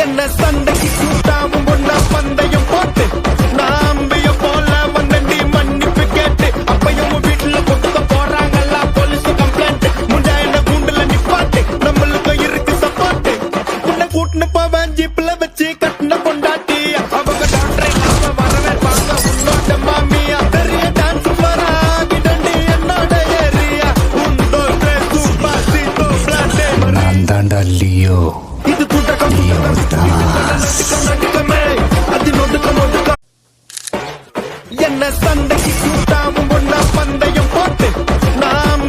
என்ன சண்டைக்கு கூட்டாவும் ஒன்னா பந்தயம் போட்டு நாம்பிய போல வந்தண்டி மன்னிப்பு கேட்டு அப்பையும் வீட்டுல கொட்டுக்க போறாங்கல்ல போலீஸ் கம்ப்ளைண்ட் முண்டா என்ன கூண்டுல நிப்பாட்டு நம்மளுக்கு இருக்கு சப்போர்ட் உன்னை கூட்டுன்னு போவேன் ஜீப்ல வச்சு கட்டின பொண்டாட்டி அவங்க டாக்டரை நாம வரவேற்பாங்க உன்னோட மாமியா பெரிய டான்ஸ் வராகிடண்டி என்னோட ஏரியா உண்டோ சூப்பர் சீட்டோ பிளாட்டே நான் தாண்டா லியோ. இது கூட்டக்கம் என்ன சண்டைக்கு கூட்டாவும் ஒன்னா பந்தயம் போட்டு நாம்